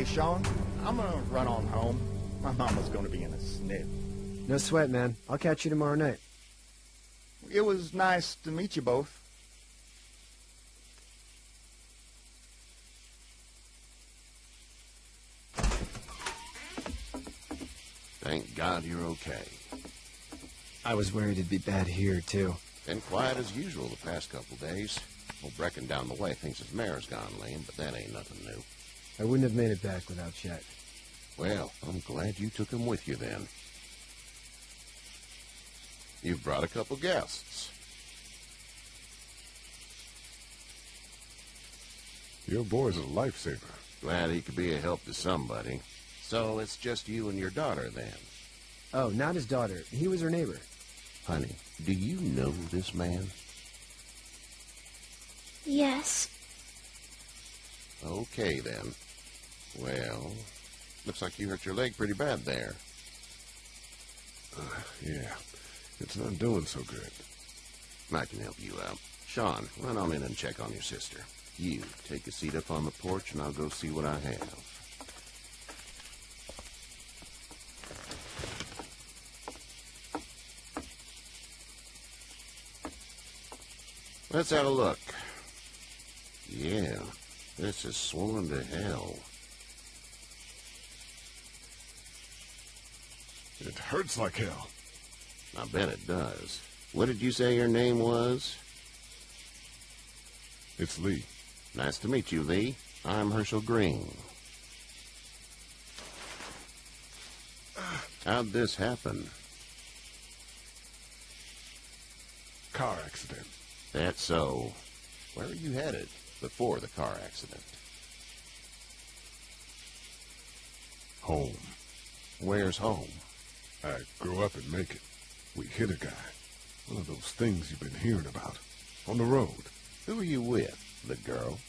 Hey, Sean, I'm gonna run on home. My mama's gonna be in a sniff. No sweat, man. I'll catch you tomorrow night. It was nice to meet you both. Thank God you're okay. I was worried it'd be bad here, too. Been quiet as usual the past couple days. Old Brecken down the way thinks his mare's gone lame, but that ain't nothing new. I wouldn't have made it back without Chet. Well, I'm glad you took him with you then. You've brought a couple guests. Your boy's a lifesaver. Glad he could be a help to somebody. So it's just you and your daughter then? Oh, not his daughter. He was her neighbor. Honey, do you know this man? Yes. Okay, then. Well, looks like you hurt your leg pretty bad there. Yeah, it's not doing so good. I can help you out. Sean, run on in and check on your sister. You, take a seat up on the porch and I'll go see what I have. Let's have a look. Yeah, this is swollen to hell. It hurts like hell. I bet it does. What did you say your name was? It's Lee. Nice to meet you, Lee. I'm Herschel Greene. How'd this happen? Car accident. That's so. Where were you headed before the car accident? Home. Where's home? I grew up in Macon. We hit a guy. One of those things you've been hearing about. On the road. Who were you with? The girl?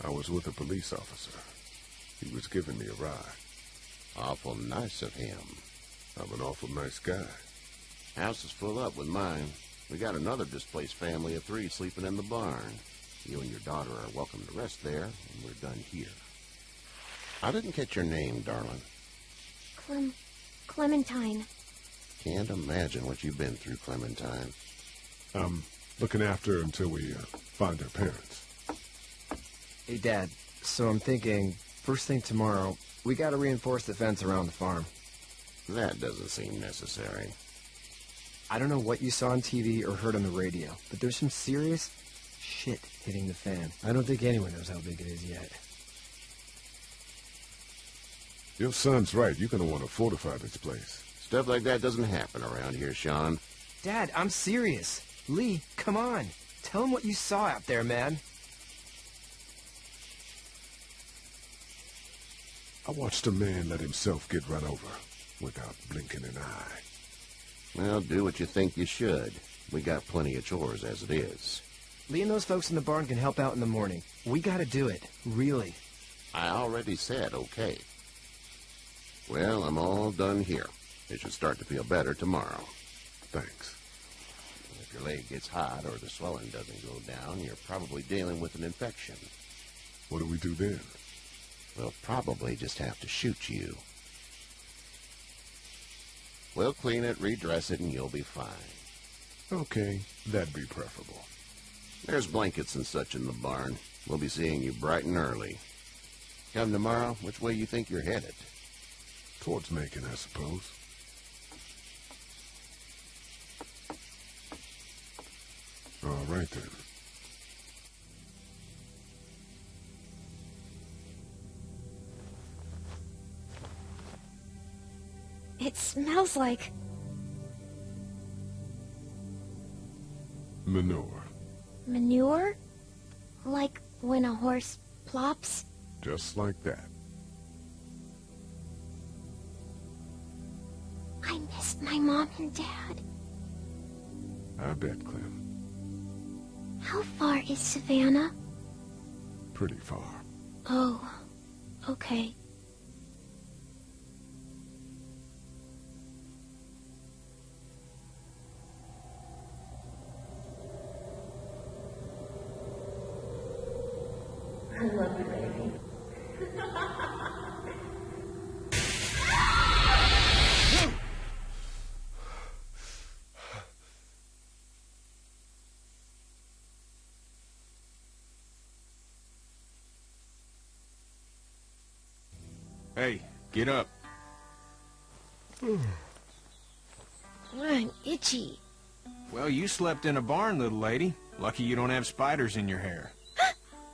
I was with a police officer. He was giving me a ride. Awful nice of him. I'm an awful nice guy. House is full up with mine. We got another displaced family of 3 sleeping in the barn. You and your daughter are welcome to rest there, and we're done here. I didn't catch your name, darling. Clementine. Can't imagine what you've been through, Clementine. I'm looking after her until we find her parents. Hey, Dad. So I'm thinking, first thing tomorrow, we gotta reinforce the fence around the farm. That doesn't seem necessary. I don't know what you saw on TV or heard on the radio, but there's some serious shit hitting the fan. I don't think anyone knows how big it is yet. Your son's right. You're going to want to fortify this place. Stuff like that doesn't happen around here, Sean. Dad, I'm serious. Lee, come on. Tell him what you saw out there, man. I watched a man let himself get run over without blinking an eye. Well, do what you think you should. We got plenty of chores as it is. Lee and those folks in the barn can help out in the morning. We gotta do it. Really. I already said okay. Well, I'm all done here. It should start to feel better tomorrow. Thanks. If your leg gets hot or the swelling doesn't go down, you're probably dealing with an infection. What do we do then? We'll probably just have to shoot you. We'll clean it, redress it, and you'll be fine. Okay, that'd be preferable. There's blankets and such in the barn. We'll be seeing you bright and early. Come tomorrow, which way you think you're headed? Towards Macon, I suppose. All right, then. It smells like... Manure. manure? Like when a horse plops? Just like that. I missed my mom and dad. I bet, Clem. How far is Savannah? Pretty far. Oh, okay. I love you, baby. Hey, get up. I'm itchy. Well, you slept in a barn, little lady. Lucky you don't have spiders in your hair.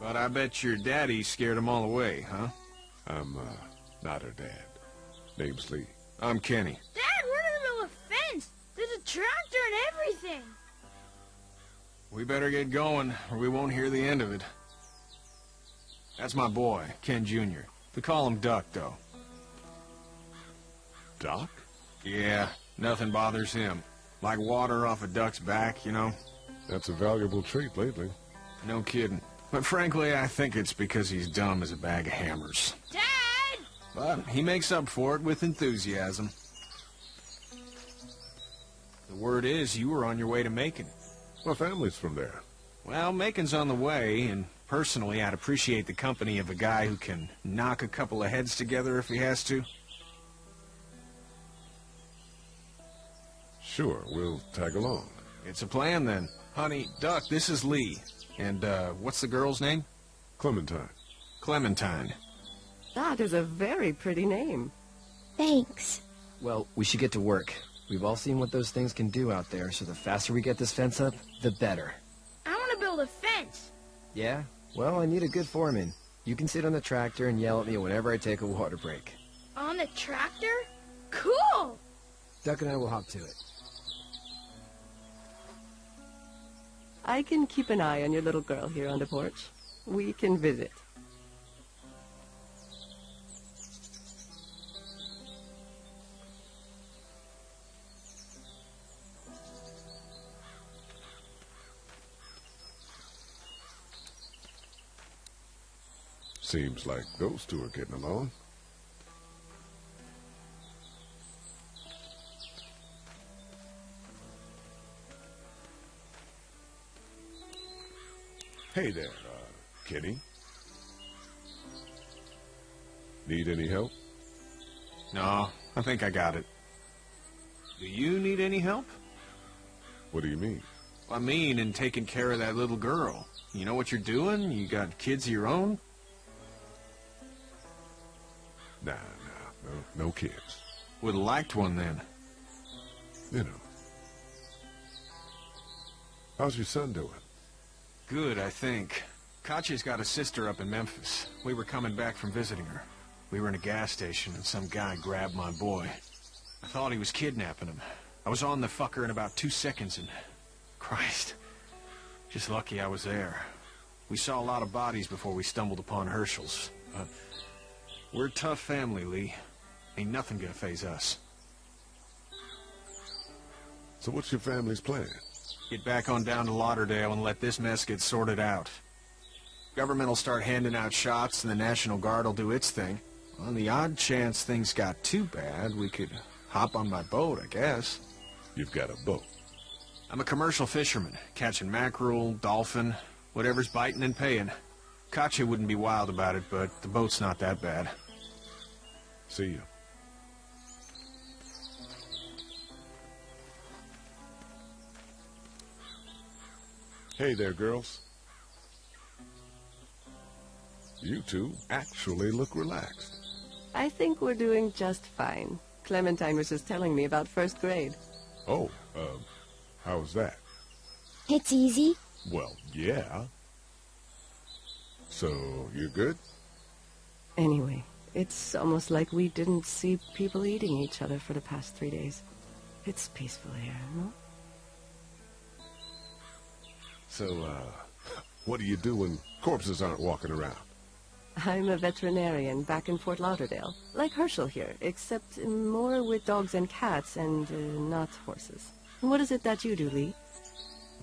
But I bet your daddy scared them all away, huh? I'm, not her dad. Name's Lee. I'm Kenny. Dad, we're in the middle of a fence. There's a tractor and everything. We better get going, or we won't hear the end of it. That's my boy, Ken Jr. We call him Duck, though. Doc? Yeah, nothing bothers him. Like water off a duck's back, you know? That's a valuable trait lately. No kidding. But frankly, I think it's because he's dumb as a bag of hammers. Dad! But he makes up for it with enthusiasm. The word is you were on your way to Macon. My family's from there. Well, Macon's on the way, and personally, I'd appreciate the company of a guy who can knock a couple of heads together if he has to. Sure, we'll tag along. It's a plan, then. Honey, Duck, this is Lee. And, what's the girl's name? Clementine. Clementine. That is a very pretty name. Thanks. Well, we should get to work. We've all seen what those things can do out there, so the faster we get this fence up, the better. I want to build a fence. Yeah? Well, I need a good foreman. You can sit on the tractor and yell at me whenever I take a water break. On the tractor? Cool! Duck and I will hop to it. I can keep an eye on your little girl here on the porch. We can visit. Seems like those two are getting along. Hey there, Kenny. Need any help? No, I think I got it. Do you need any help? What do you mean? I mean, in taking care of that little girl. You know what you're doing? You got kids of your own? Nah, no kids. Would've liked one, then. You know. How's your son doing? Good, I think. Katya's got a sister up in Memphis. We were coming back from visiting her. We were in a gas station, and some guy grabbed my boy. I thought he was kidnapping him. I was on the fucker in about 2 seconds, and... Christ. Just lucky I was there. We saw a lot of bodies before we stumbled upon Herschel's. But we're a tough family, Lee. Ain't nothing gonna faze us. So what's your family's plan? Get back on down to Lauderdale and let this mess get sorted out. Government will start handing out shots, and the National Guard will do its thing. On the odd chance things got too bad, we could hop on my boat, I guess. You've got a boat. I'm a commercial fisherman, catching mackerel, dolphin, whatever's biting and paying. Katya wouldn't be wild about it, but the boat's not that bad. See you. Hey there, girls. You two actually look relaxed. I think we're doing just fine. Clementine was just telling me about first grade. Oh, how's that? It's easy. Well, yeah. So, you good? Anyway, it's almost like we didn't see people eating each other for the past 3 days. It's peaceful here, no? So, what do you do when corpses aren't walking around? I'm a veterinarian back in Fort Lauderdale, like Herschel here, except more with dogs and cats and not horses. What is it that you do, Lee?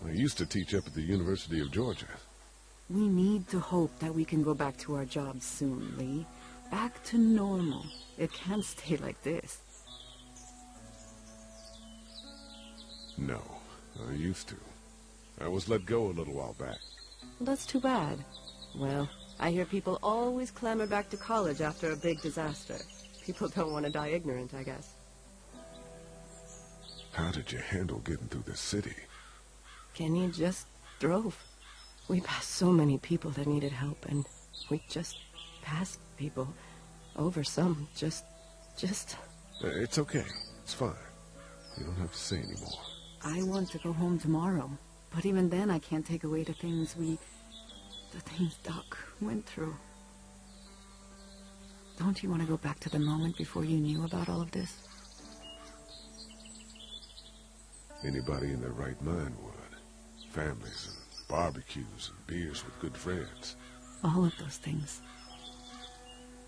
I used to teach up at the University of Georgia. We need to hope that we can go back to our jobs soon, Lee. Back to normal. It can't stay like this. No, I used to. I was let go a little while back. That's too bad. Well, I hear people always clamor back to college after a big disaster. People don't want to die ignorant, I guess. How did you handle getting through the city? Kenny just drove. We passed so many people that needed help, and we just passed people. Over some, just... It's okay. It's fine. You don't have to say anymore. I want to go home tomorrow. But even then, I can't take away the things Doc went through. Don't you want to go back to the moment before you knew about all of this? Anybody in their right mind would. Families and barbecues and beers with good friends. All of those things.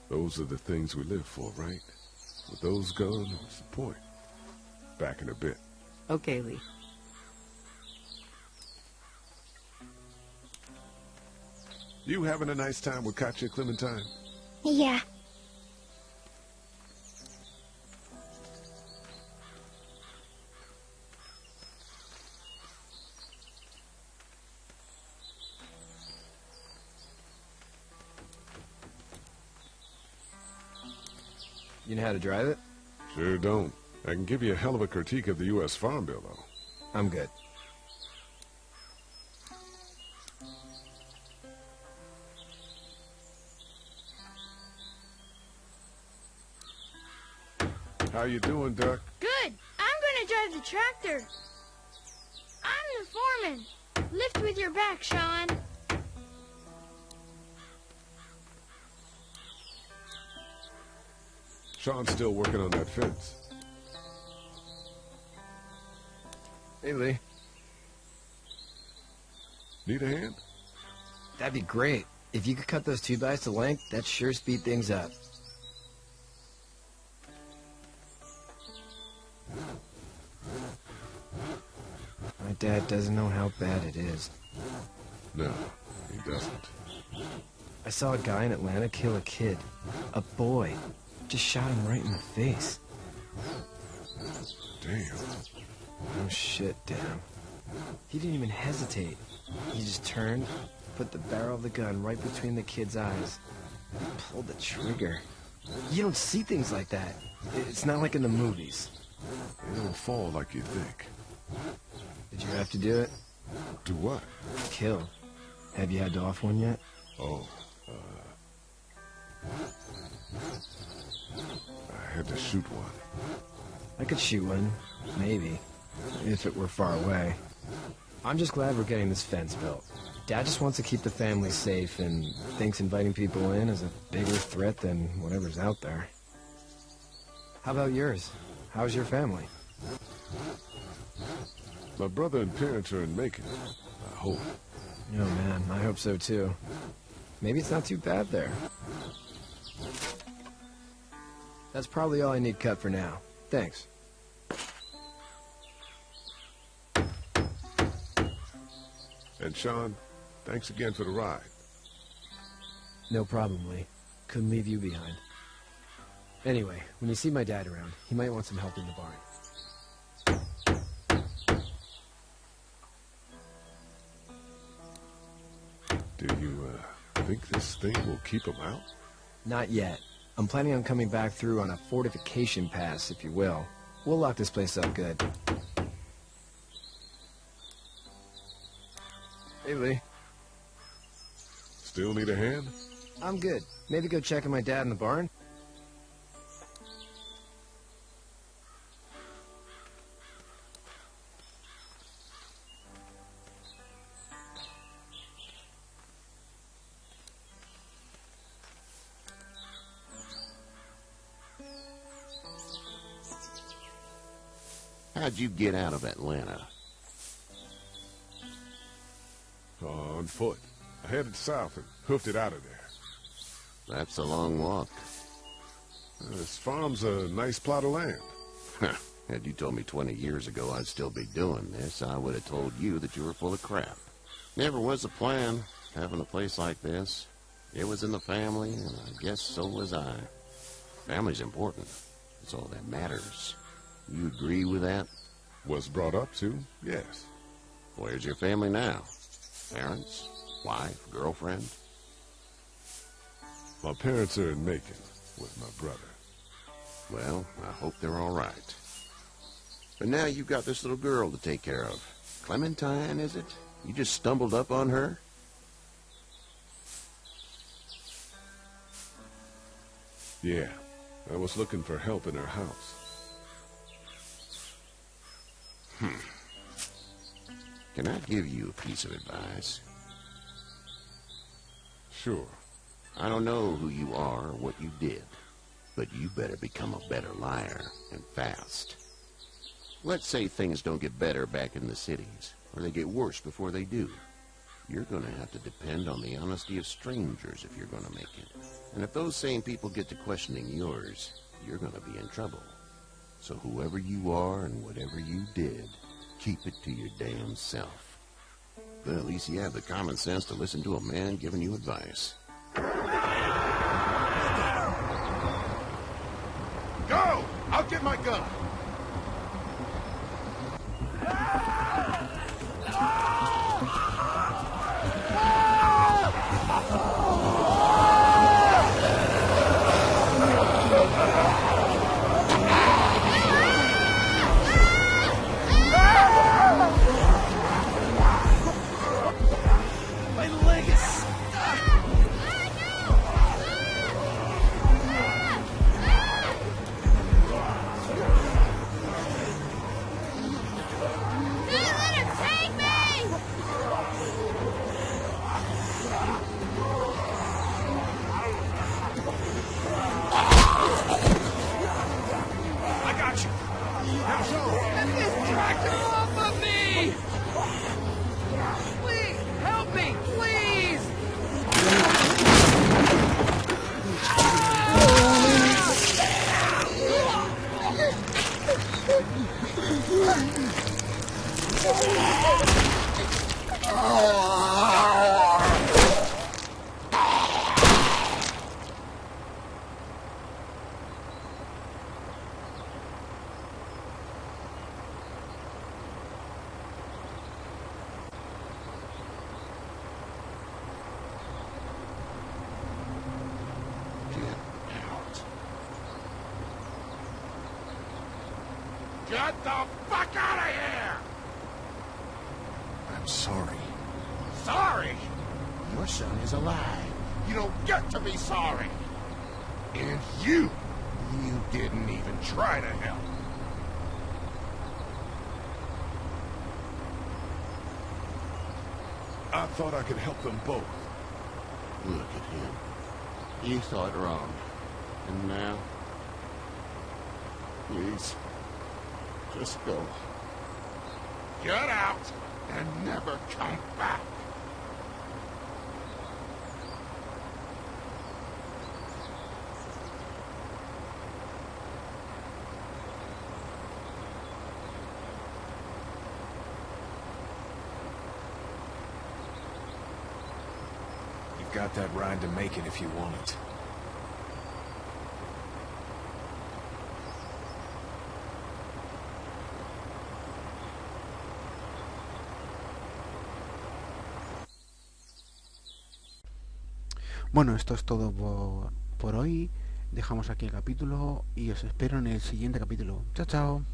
Those are the things we live for, right? With those gone, what's the point? Back in a bit. Okay, Lee. You having a nice time with Katya, Clementine? Yeah. You know how to drive it? Sure don't. I can give you a hell of a critique of the U.S. Farm Bill, though. I'm good. How you doing, Duck? Good. I'm gonna drive the tractor. I'm the foreman. Lift with your back, Sean. Sean's still working on that fence. Hey, Lee. Need a hand? That'd be great. If you could cut those 2x to length, that'd sure speed things up. My dad doesn't know how bad it is. No, he doesn't. I saw a guy in Atlanta kill a kid. A boy. Just shot him right in the face. Damn. No shit, damn. He didn't even hesitate. He just turned, put the barrel of the gun right between the kid's eyes, and pulled the trigger. You don't see things like that. It's not like in the movies. They don't fall like you think. Did you have to do it? Do what? Kill. Have you had to off one yet? Oh, I had to shoot one. I could shoot one, maybe, if it were far away. I'm just glad we're getting this fence built. Dad just wants to keep the family safe and thinks inviting people in is a bigger threat than whatever's out there. How about yours? How's your family? My brother and parents are in Macon. I hope. Oh man, I hope so too. Maybe it's not too bad there. That's probably all I need cut for now. Thanks. And Sean, thanks again for the ride. No problem, Lee. Couldn't leave you behind. Anyway, when you see my dad around, he might want some help in the barn. Do you, think this thing will keep him out? Not yet. I'm planning on coming back through on a fortification pass, if you will. We'll lock this place up good. Hey, Lee. Still need a hand? I'm good. Maybe go check on my dad in the barn? How'd you get out of Atlanta? On foot. I headed south and hoofed it out of there. That's a long walk. This farm's a nice plot of land. Had you told me 20 years ago I'd still be doing this, I would have told you that you were full of crap. Never was a plan, having a place like this. It was in the family, and I guess so was I. Family's important. It's all that matters. You agree with that? Was brought up to, yes. Where's your family now? Parents? Wife? Girlfriend? My parents are in Macon with my brother. Well, I hope they're all right. But now you've got this little girl to take care of. Clementine, is it? You just stumbled up on her? Yeah, I was looking for help in her house. Can I give you a piece of advice? Sure. I don't know who you are or what you did, but you better become a better liar, and fast. Let's say things don't get better back in the cities, or they get worse before they do. You're going to have to depend on the honesty of strangers if you're going to make it. And if those same people get to questioning yours, you're going to be in trouble. So whoever you are and whatever you did, keep it to your damn self. But at least you have the common sense to listen to a man giving you advice. Go! I'll get my gun. Get the fuck out of here! I'm sorry. Sorry? Your son is alive. You don't get to be sorry. And you didn't even try to help. I thought I could help them both. Look at him. You thought wrong. And now? Please, just go. Get out and never come back. You've got that ride to make it if you want it. Bueno, esto es todo por hoy. Dejamos aquí el capítulo y os espero en el siguiente capítulo. Chao, chao.